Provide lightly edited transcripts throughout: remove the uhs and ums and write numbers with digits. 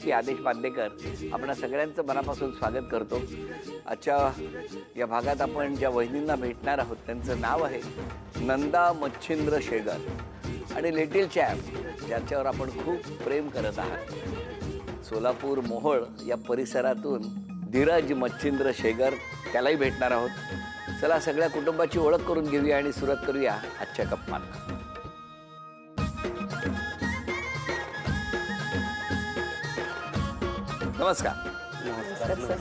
श्री आदेश बांदेकर आपण सगळ्यांचं मनापासून स्वागत करतो। आजच्या या भागात आपण ज्या वहिनींना भेटणार आहोत त्यांचं नाव आहे नंदा मच्छिंद्र शेगर आणि लिटिल चॅम्प, ज्याच्यावर आपण खूप प्रेम करत आहात। सोलापूर मोहोळ या परिसरातून धीरज मच्छिंद्र शेगर त्यालाही भेटणार आहोत। चला सगळ्या कुटुंबाची ओळख करून घेऊया आणि सुरुवात करूया आजच्या गप्पांना। नमस्कार। नमस्कार सर।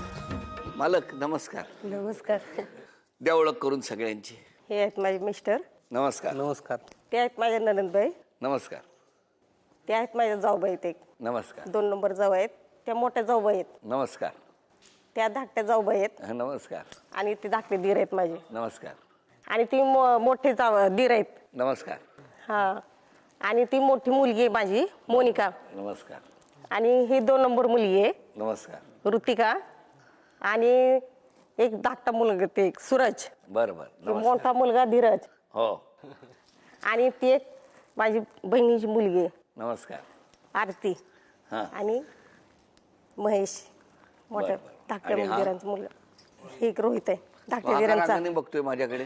मालक नमस्कार। नमस्कार। द्या ओळख करून सगळ्यांची। हे आहेत माझे मिस्टर। नमस्कार। नमस्कार। ते आहेत माझे ननंदबाई। नमस्कार। ते आहेत माझ्या जाऊबाई। ते नमस्कार। 2 नंबर जाऊ आहेत, त्या मोठ्या जाऊबाई आहेत। नमस्कार। त्या धाकट्या जाऊबाई आहेत नमस्कार। आणि ते धाकटे दीर आहेत माझे। नमस्कार। आणि ती मोठे दीर आहेत। नमस्कार। हां, आणि ती मोठी मुलगी आहे माझी मोनिका। नमस्कार। आणि ही 2 नंबर मुलगी आहे नमस्कार। ऋतिका। आणि एक धाकटा मुलगा ते सूरज। बरं बरं। मोठा मुलगा धीरज। हो। आणि ती एक माझी बहिणीची मुलगी आहे नमस्कार। आरती। हां। आणि महेश मोठ्या बरं, बरं। धाकट्या आणि हा? दिरांचा मुलगा हे एक रोहित आहे धाकट्या दिरांचा। रागाने बघतोय माझ्याकडे।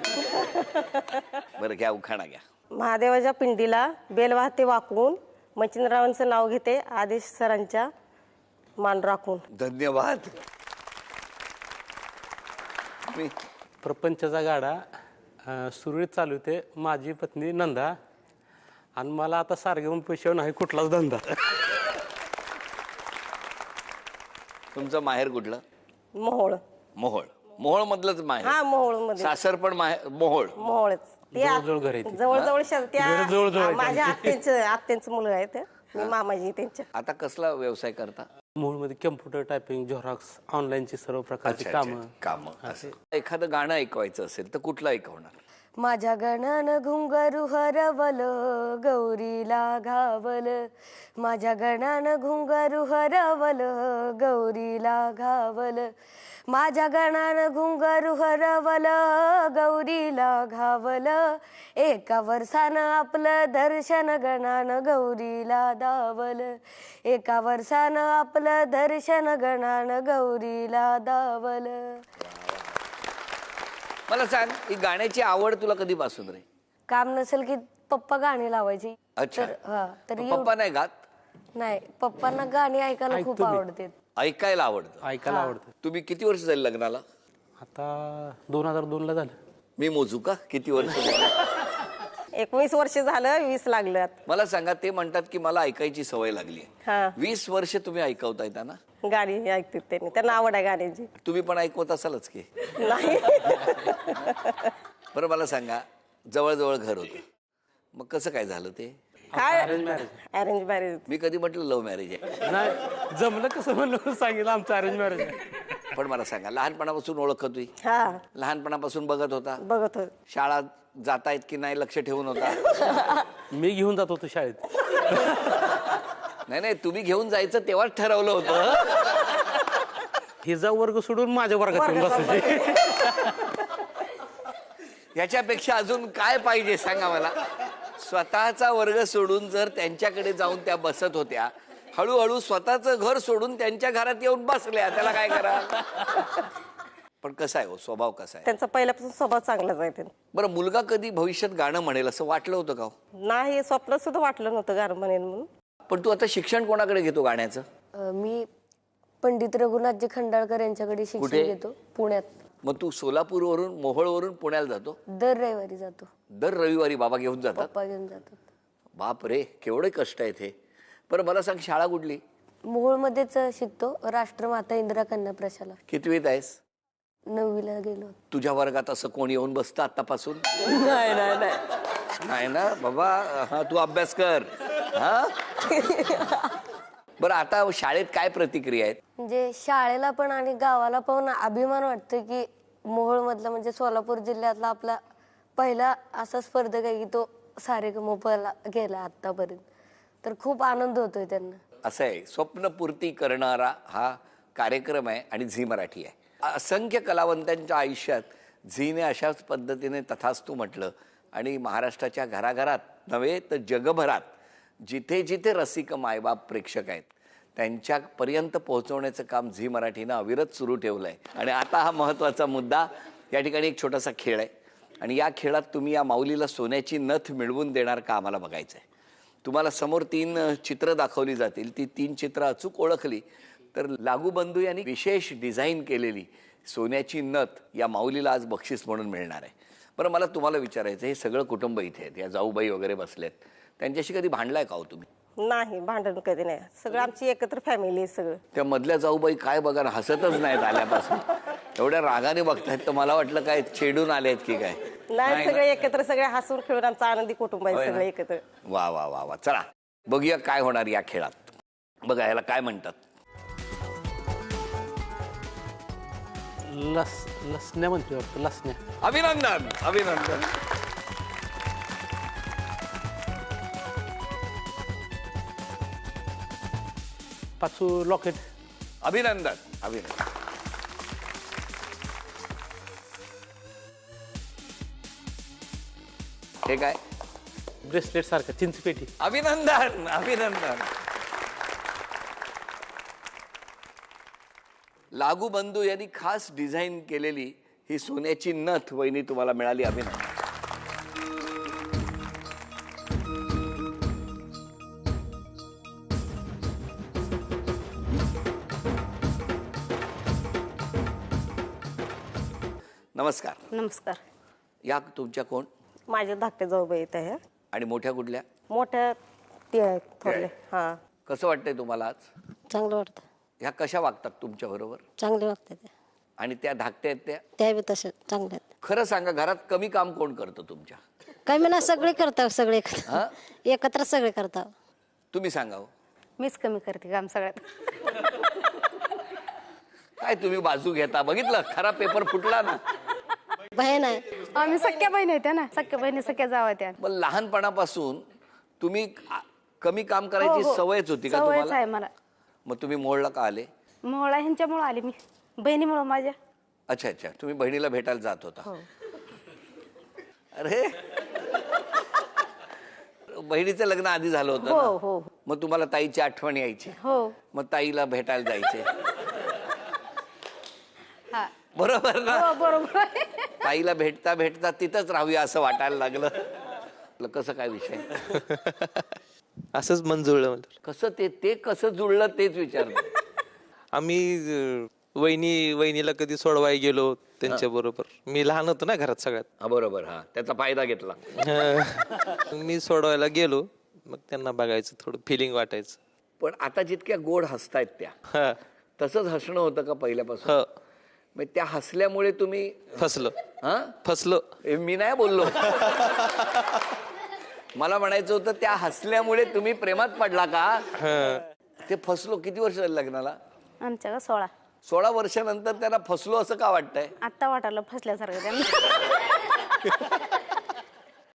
बरं घ्या, उखाणा घ्या। महादेवाच्या पिंडीला बेल वाहते वाकून, मच्छिंद्ररावांचं नाव घेते आदेश सरांच्या मान राखून। धन्यवाद। मी प्रपंचाचा गाडा सुरळीत चालवते माझी पत्नी नंदा, आणि मला आता सारखे पैशावर नाही कुठलाच धंदा। तुमचं माहेर कुठलं? मोहोळ। मोहोळ। मोहोळ मधलंच माहेर? हा, मोहोळ मध्ये। सासर पण मोहोळ? मोहोळच। जवळ घर आहे ते। जवळ जवळ माझ्या आत्यांचं मुलगा आहे ते, मी मामाजी त्यांच्या। आता कसला व्यवसाय करता? मोहोळमध्ये कम्प्युटर टायपिंग, झेरॉक्स, ऑनलाईनची सर्व प्रकारची कामं। एखादं गाणं ऐकवायचं असेल तर कुठलं ऐकवणार? माझ्या गणानं घुंगारू हरवल, गौरीला घावल। माझ्या गणानं घुंगारू हरवल, गौरीला घावल। माझ्या गणानं घुंगारू हरवल, गौरीला घावल। एका वर्षानं आपलं दर्शन गणानं गौरीला दावल। एका वर्षानं आपलं दर्शन गणानं गौरीला दावल। मला सांग, ही गाण्याची आवड तुला कधीपासून रे? काम नसेल की पप्पा गाणी लावायची। अच्छा। तर पप्पा नाही गात? नाही, पप्पांना गाणी ऐकायला खूप आवडते। ऐकायला आवडतं? ऐकायला आवडतं। तुम्ही किती वर्ष झाले लग्नाला? आता 2002 ला झालं। मी मोजू का किती वर्ष झाली? 19 वर्ष झालं, 20 लागल्यात। मला सांगा, ते म्हणतात की मला ऐकायची सवय लागली हा, 20 वर्ष तुम्ही ऐकवताय त्यांना? गाणी ऐकतात त्यांनी, त्यांना आवड आहे गाण्याची। तुम्ही पण ऐकवत असालच की? नाही। बरं मला सांगा, जवळजवळ घर होतं, मग कसं काय झालं ते? काय अरेंज मॅरेज? मी कधी म्हटलं लव्ह मॅरेज आहे? नाही, जमलं कसं म्हणलं सांगितलं आमचं अरेंज मॅरेज आहे। पण मला सांगा, लहानपणापासून ओळखत होती? हा, लहानपणापासून बघत होता? बघत होत। शाळा जातायत की नाही लक्ष ठेवून होता? मी घेऊन जात होतो शाळेत। नाही नाही, तुम्ही घेऊन जायचं तेव्हाच ठरवलं होतं। हिचा वर्ग सोडून माझ्या वर्गात येऊन बसायचे। याच्यापेक्षा अजून काय पाहिजे सांगा मला? स्वतःचा वर्ग सोडून जर त्यांच्याकडे जाऊन त्या बसत होत्या, हळूहळू स्वतःचं घर सोडून त्यांच्या घरात येऊन बसल्या, त्याला काय करा? पण कसा आहे हो स्वभाव, कसा आहे त्यांचा? पहिल्यापासून स्वभाव चांगलाच आहे त्यांचा। बरं, मुलगा कधी भविष्यात गाणं म्हणेल असं वाटलं होतं का? नाही, स्वप्न सुद्धा वाटलं नव्हतं गाणं म्हणेन म्हणून। पण तू आता शिक्षण कोणाकडे घेतो गाण्याचं? मी पंडित रघुनाथजी खंडाळकर यांच्याकडे शिक्षण घेतो पुण्यात। मग तू सोलापूरवरून मोहोळवरून पुण्याला जातो? दर रविवारी जातो। दर रविवारी बाबा घेऊन जातात? पप्पा घेऊन जातात। बाप रे, केवढे कष्ट आहेत हे। बरं मला सांग, शाळा कुठली? मोहोळमध्येच शिकतो, राष्ट्रमाता इंदिरा कन्या प्रशाला। कितवीत आहेस? 9वीला गेलो। तुझ्या वर्गात असं कोण येऊन बसतं आतापासून? नाही नाही नाही नाही ना बाबा? हा, तू अभ्यास कर। हा, बरं आता शाळेत काय प्रतिक्रिया आहेत? म्हणजे शाळेला पण आणि गावाला पण अभिमान वाटतो की मोहोळ मधला म्हणजे सोलापूर जिल्ह्यातला आपला पहिला असा स्पर्धक आहे की तो सारेगमपला गेला आतापर्यंत। तर खूप आनंद होतोय त्यांना। असं आहे, स्वप्नपूर्ती करणारा हा कार्यक्रम आहे आणि झी मराठी आहे। असंख्य कलावंतांच्या आयुष्यात झीने अशाच पद्धतीने तथास्तु म्हटलं आणि महाराष्ट्राच्या घराघरात नव्हे तर जगभरात जिथे जिथे रसिक मायबाप प्रेक्षक आहेत त्यांच्यापर्यंत पोहोचवण्याचं काम झी मराठीनं अविरत सुरू ठेवलं आहे. आणि आता हा महत्त्वाचा मुद्दा, या ठिकाणी एक छोटासा खेळ आहे आणि या खेळात तुम्ही या माऊलीला सोन्याची नथ मिळवून देणार का आम्हाला बघायचं आहे. तुम्हाला समोर 3 चित्र दाखवली जातील. ती 3 चित्र अचूक ओळखली तर लागू बंधू यांनी विशेष डिझाईन केलेली सोन्याची नथ या माऊलीला आज बक्षीस म्हणून मिळणार आहे. बरं, मला तुम्हाला विचारायचं, हे सगळं कुटुंब इथे आहेत, या जाऊबाई वगैरे बसलेत, त्यांच्याशी कधी भांडलाय का हो तुम्ही? नाही, भांडण कधी नाही. सगळं आमची एकत्र फॅमिली आहे सगळं. त्या मधल्या जाऊबाई काय बघा ना, हसतच नाहीत आल्यापासून, एवढ्या रागाने बघतायत. तर मला वाटलं काय छेडून आलेत की काय. नाही, सगळे एकत्र, सगळे हसून खेळून आमचं आनंदी कुटुंब आहे सगळं एकत्र. वा वा वा वा. चला बघूया काय होणार या खेळात. बघा याला काय म्हणतात. लसण्या म्हणते वाटतं, लसण्या. अभिनंदन अभिनंदन. पाचू लॉकेट. अभिनंदन अभिनंदन. हे काय? ब्रेसलेट सारखं, चिंचपेटी. अभिनंदन अभिनंदन. लागू बंधू यांनी खास डिझाईन केलेली ही सोन्याची नथ वहिनी तुम्हाला मिळाली. अभिनंदन. नमस्कार. नमस्कार. या तुमच्या कोण? माझ्या धाकटे जाऊबाई येत आहे. आणि मोठ्या कुठल्या? मोठ्या ते आहेत थोरले. हा. कसं वाटतंय तुम्हाला आज? चांगलं वाटतं. ह्या कशा वागतात तुमच्या बरोबर? चांगले वागतात ते. आणि त्या धाकट्या आहेत त्या? त्या बी तसे चांगले आहेत. खरं सांगा, घरात कमी काम कोण करतं तुमच्या? काय म्हणा, सगळे करतात, सगळे हा? एकत्र सगळे करतात. तुम्ही सांगा हो. मीच कमी करते काम सगळ्यात. काय तुम्ही बाजू घेता? बघितलं, खरा पेपर फुटला ना. बहीण आहे. आम्ही सख्या बहिणी आहेत ना, सख्या बहिणी सख्या जावा त्या. पण लहानपणापासून तुम्ही कमी काम करायची सवयच होती का सवयच तुम्हाला? आहे मला. मग तुम्ही मोहळला का आले? मोहळा ह्यांच्यामुळे आली मी, बहिणीमुळे माझ्या. अच्छा अच्छा, तुम्ही बहिणीला भेटायला जात होता. अरे बहिणीचं लग्न आधी झालं होतं हो ना? हो मग तुम्हाला ताईची आठवण यायची. हो. मग ताईला भेटायला जायचे. हा. बरोबर ना? हो बरोबर. ताईला भेटता भेटता तिथंच राहूया असं वाटायला लागलं. कसं काय विषय? असंच मन जुळलं. कसं ते कसं जुळलं तेच विचारलं. आम्ही वहिनीला कधी सोडवाय गेलो त्यांच्या बरोबर. मी लहान होतो ना घरात सगळ्यात. हा बरोबर. हा, त्याचा फायदा घेतला. मी सोडवायला गेलो, मग त्यांना बघायचं, थोडं फिलिंग वाटायचं. पण आता जितक्या गोड हसतायत त्या, हा. तसंच हसणं होतं का पहिल्यापासून? हो. मग त्या हसल्यामुळे तुम्ही फसलो. हा फसलो. मी नाही बोललो. मला म्हणायचं होतं त्या हसल्यामुळे तुम्ही प्रेमात पडला का? ते फसलो. किती वर्ष झाली लग्नाला? आमच्या का 16. 16 वर्षानंतर त्यांना फसलो असं का वाटतंय? आत्ता वाटायला फसल्यासारखं त्यांना.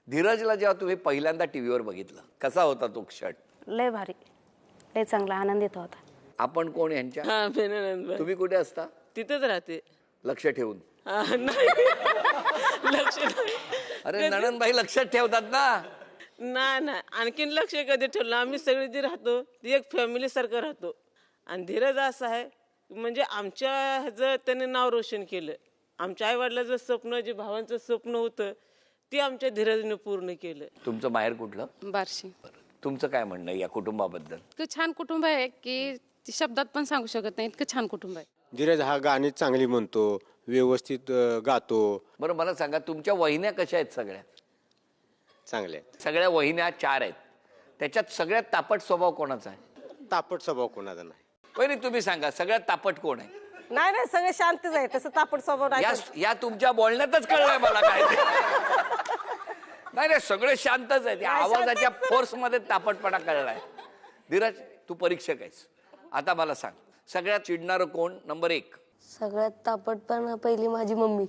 धीरजला जेव्हा तुम्ही पहिल्यांदा टीव्हीवर बघितलं, कसा होता तो क्षण? लय भारी, लय चांगला आनंदित होता. आपण कोण यांच्या? हा फेननंदबाई तुम्ही कुठे असता? तिथेच राहते. लक्ष ठेवून. हा, नाही लक्ष नाही. अरे नणंदबाई लक्षात ठेवतात ना. नाही आणखीन लक्ष कधी ठेवलं. आम्ही सगळे जे राहतो ती एक फॅमिली सारखं राहतो. आणि धीरज असं आहे म्हणजे आमच्या ह्याचं त्याने नाव रोशन केलं. आमच्या आई वडिलाचं स्वप्न, जे भावांचं स्वप्न होतं ते आमच्या धीरजने पूर्ण केलं. तुमचं माहेर कुठलं? बार्शी. तुमचं काय म्हणणं आहे या कुटुंबाबद्दल? इतकं छान कुटुंब आहे की ती शब्दात पण सांगू शकत नाही, इतकं छान कुटुंब आहे. धीरज हा गाणी चांगली म्हणतो, व्यवस्थित गातो. बरं मला सांगा, तुमच्या वहिन्या कशा आहेत सगळ्या? चांगले सगळ्या वहिन्या 4 आहेत. त्याच्यात सगळ्यात तापट स्वभाव कोणाचा आहे? तापट स्वभाव कोणाचा नाही. वहिनी तुम्ही सांगा, सगळ्यात तापट कोण आहे? नाही नाही, सगळे शांतच आहे, तसं तापट स्वभाव नाही. या तुमच्या बोलण्यातच कळलंय मला काय ते. नाही सगळे शांतच आहेत. या आवाजाच्या फोर्स मध्ये तापटपणा कळलाय. धीरज तू परीक्षक आहेस, आता मला सांग, सगळ्यात चिडणारं कोण? नंबर 1. सगळ्यात तापटपणा पहिली माझी मम्मी.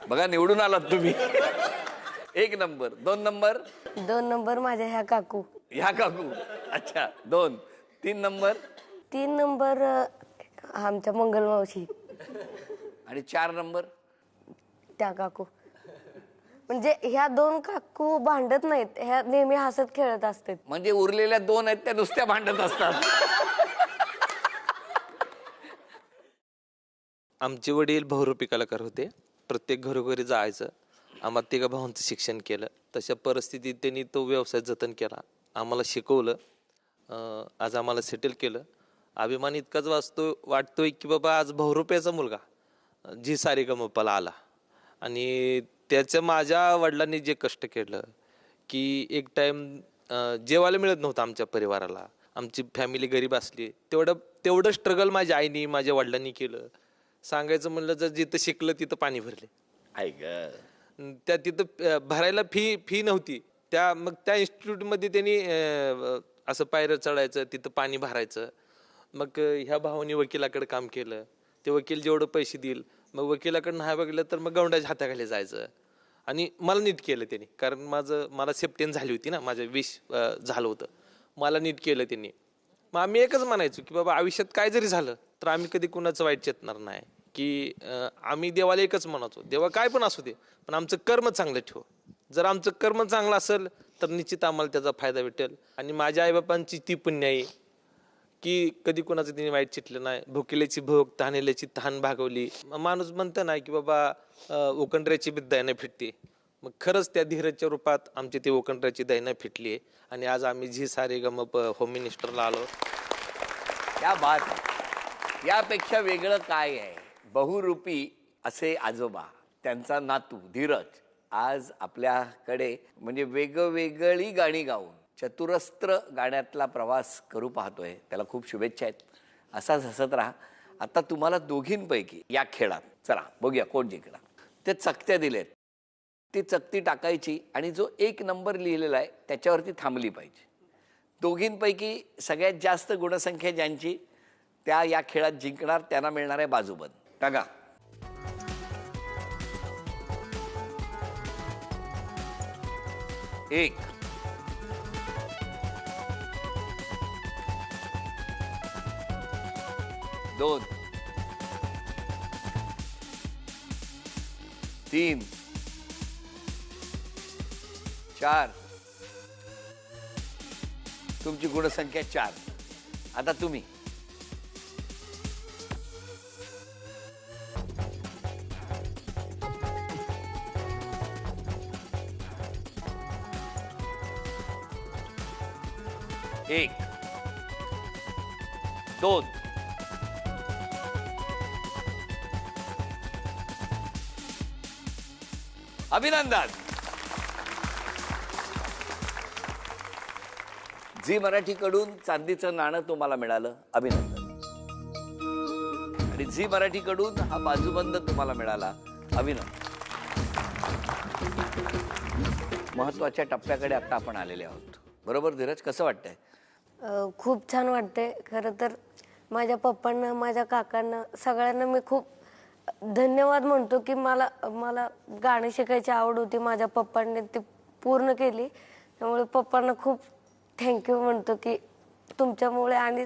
बघा निवडून आलात तुम्ही. 1 नंबर. 2 नंबर? 2 नंबर माझ्या ह्या काकू. ह्या काकू. अच्छा 2. 3 नंबर? 3 नंबर आमच्या मंगल मावशी. आणि 4 नंबर? त्या काकू. म्हणजे ह्या दोन काकू भांडत नाहीत, ह्या नेहमी हसत खेळत असतात. म्हणजे उरलेल्या 2 आहेत त्या नुसत्या भांडत असतात. आमचे वडील बहुरूपी कलाकार होते. प्रत्येक घरोघरी जायचं. आम्हाला 3 भावांचं शिक्षण केलं. तशा परिस्थितीत त्यांनी तो व्यवसाय जतन केला, आम्हाला शिकवलं, आज आम्हाला सेटल केलं. अभिमान इतकाच वाटतोय की बाबा आज बहुरूप्याचा मुलगा जी सारेगमपला आला. आणि त्याचं माझ्या वडिलांनी जे कष्ट केलं की एक टाइम जेवायला मिळत नव्हतं आमच्या परिवाराला, आमची फॅमिली गरीब असली, तेवढं स्ट्रगल माझ्या आईनी माझ्या वडिलांनी केलं. सांगायचं म्हणलं तर जिथं शिकलं तिथं पाणी भरले. त्या तिथं भरायला फी नव्हती. मग त्या इन्स्टिट्यूटमध्ये त्यांनी असं पायऱ्या चढायचं, तिथं पाणी भरायचं. मग ह्या भावानी वकिलाकडे काम केलं. ते वकील जेवढं पैसे देईल, मग वकिलाकडे नाही बघलं तर मग गौंडाच्या हाताखाली जायचं. आणि मला नीट केलं त्यांनी, कारण मला सेप्टेन झाली होती ना, माझं विष झालं होतं, मला नीट केलं त्यांनी. मग आम्ही एकच म्हणायचो की बाबा आयुष्यात काय जरी झालं तर आम्ही कधी कुणाचं वाईट चेतणार नाही. की आम्ही देवाला एकच म्हणतो, देवा काय पण असू दे पण आमचं कर्म चांगलं ठेव. जर आमचं कर्म चांगलं असेल तर निश्चित आम्हाला त्याचा फायदा भेटेल. आणि माझ्या आईबापांची ती पुण्य आहे की कधी कोणाचं तिने वाईट चिटलं नाही. भुकेल्याची भूक, तहानेल्याची तहान भागवली. माणूस म्हणतं ना की बाबा ओकंड्र्याची बी दयानं फिटते. मग खरंच त्या धीरजच्या रूपात आमची ती ओकंड्र्याची दयानं फिटली आहे. आणि आज आम्ही झी सारेगमप होम मिनिस्टरला आलो. क्या बात आहे. यापेक्षा वेगळं काय आहे. बहुरूपी असे आजोबा, त्यांचा नातू धीरज आज आपल्याकडे म्हणजे वेगवेगळी गाणी गाऊन चतुरस्त्र गाण्यातला प्रवास करू पाहतोय. त्याला खूप शुभेच्छा आहेत. असाच हसत राहा. आता तुम्हाला दोघींपैकी या खेळात चला बघूया कोण जिंकणार. ते चकत्या दिलेत, ती चकती टाकायची आणि जो 1 नंबर लिहिलेला आहे त्याच्यावरती थांबली पाहिजे. दोघींपैकी सगळ्यात जास्त गुणसंख्या ज्यांची त्या या खेळात जिंकणार, त्यांना मिळणार आहे बाजूबंद. टाका. एक, 2, 3, 4. तुमची गुणसंख्या 4. आता तुम्ही. एक, 2, 'अभिनंदन. झी मराठीकडून चांदीचं नाणं तुम्हाला मिळालं. अभिनंदन. आणि झी मराठीकडून हा बाजूबंद तुम्हाला मिळाला. अभिनंदन. महत्वाच्या टप्प्याकडे आता आपण आलेले आहोत. बरोबर धीरज, कसं वाटतंय? खूप छान वाटते. खरं तर माझ्या पप्पांना, माझ्या काकांना, सगळ्यांना मी खूप धन्यवाद म्हणतो की मला गाणी शिकायची आवड होती. माझ्या पप्पांनी ती पूर्ण केली. त्यामुळे पप्पांना खूप थँक्यू म्हणतो की तुमच्यामुळे आणि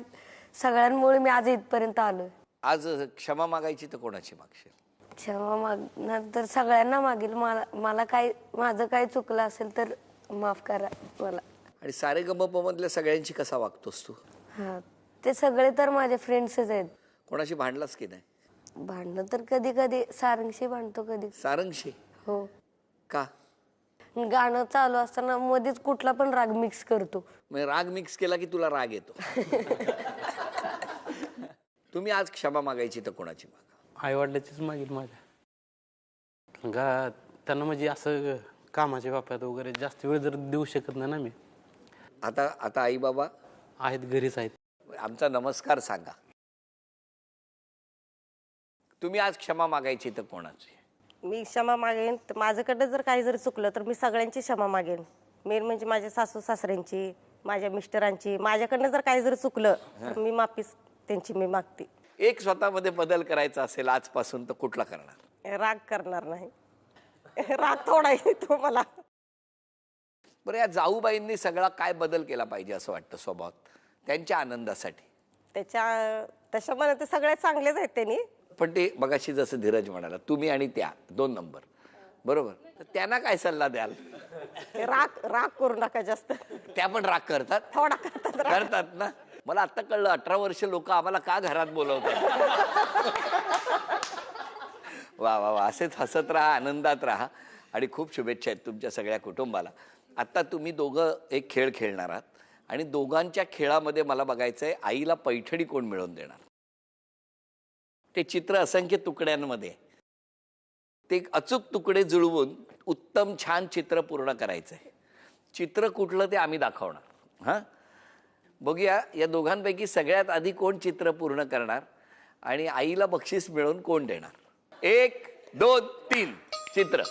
सगळ्यांमुळे मी आज इथपर्यंत आलोय. आज क्षमा मागायची तर कोणाची मागशील? क्षमा मागणार तर सगळ्यांना मागेल. माझं काय चुकलं असेल तर माफ करा मला. आणि सारेगमप मधल्या सगळ्यांची कसा वागतोस तू? हा, ते सगळे तर माझे फ्रेंड्सच आहेत. कोणाशी भांडलास की नाही? भांडणं तर कधी कधी सारंगशी भांडतो. कधी सारंगशी? हो. का? गाणं चालू असताना मध्येच कुठला पण राग मिक्स करतो. म्हणजे राग मिक्स केला की तुला राग येतो. तुम्ही आज क्षमा मागायची तर कोणाची मागा? आईवडिलाचीच मागील माझ्या. का त्यांना म्हणजे असं कामाच्या बापात वगैरे जास्त वेळ जर देऊ शकत नाही ना मी. आता आई बाबा आहेत, घरीच आहेत. आमचा नमस्कार सांगा. तुम्ही आज क्षमा मागायची तर कोणाची? मी क्षमा मागेन. माझ्याकडनं जर काही जरी चुकलं तर मी सगळ्यांची क्षमा मागेन. मेन म्हणजे माझ्या सासू सासऱ्यांची, माझ्या मिस्टरांची. माझ्याकडनं जर काही जरी चुकलं तर मी माफी त्यांची मी मागते. एक स्वतःमध्ये बदल करायचा असेल आजपासून तर कुठला करणार? राग करणार नाही. राग थोडा येतो मला. बरं, या जाऊबाईंनी सगळा काय बदल केला पाहिजे असं वाटतं स्वभावात त्यांच्या आनंदासाठी? त्याच्यामध्ये ते सगळे चांगलेच आहेत त्यांनी. पण ते मगाशी जसं धीरज म्हणाला, तुम्ही आणि त्या 2 नंबर बरोबर. तर त्यांना काय सल्ला द्याल? राग करू नका जास्त. त्या पण राग करतात? थोडा करतात ना. मला आता कळलं 18 वर्ष लोक आम्हाला का घरात बोलवतात. वा वा वा. असेच हसत राहा, आनंदात राहा आणि खूप शुभेच्छा आहेत तुमच्या सगळ्या कुटुंबाला. आता तुम्ही दोघं एक खेळ खेळणार आहात आणि दोघांच्या खेळामध्ये मला बघायचं आहे आईला पैठणी कोण मिळवून देणार. ते चित्र असंख्य तुकड्यांमध्ये, ते अचूक तुकडे जुळवून उत्तम छान चित्र पूर्ण करायचं आहे. चित्र कुठलं ते आम्ही दाखवणार. हां, बघूया या दोघांपैकी सगळ्यात आधी कोण चित्र पूर्ण करणार आणि आईला बक्षीस मिळवून कोण देणार. 1 2 3 चित्र.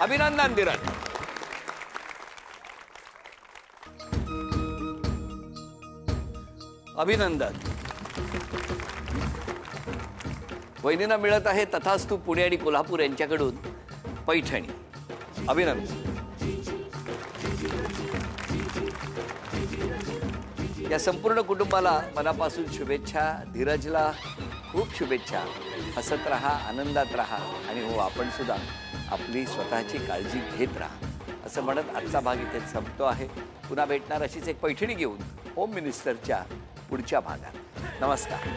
अभिनंदन धीरज. अभिनंदन. वहिनींना मिळत आहे तथास्तु पुणे आणि कोल्हापूर यांच्याकडून पैठणी. अभिनंदन. या संपूर्ण कुटुंबाला मनापासून शुभेच्छा. धीरजला खूप शुभेच्छा. हसत राहा, आनंदात राहा आणि हो आपण सुद्धा आपली स्वतःची काळजी घेत राहा. असं म्हणत आजचा भाग इथे संपतो आहे. पुन्हा भेटणार अशीच एक पैठणी घेऊन होम मिनिस्टरच्या पुढच्या भागात. नमस्कार.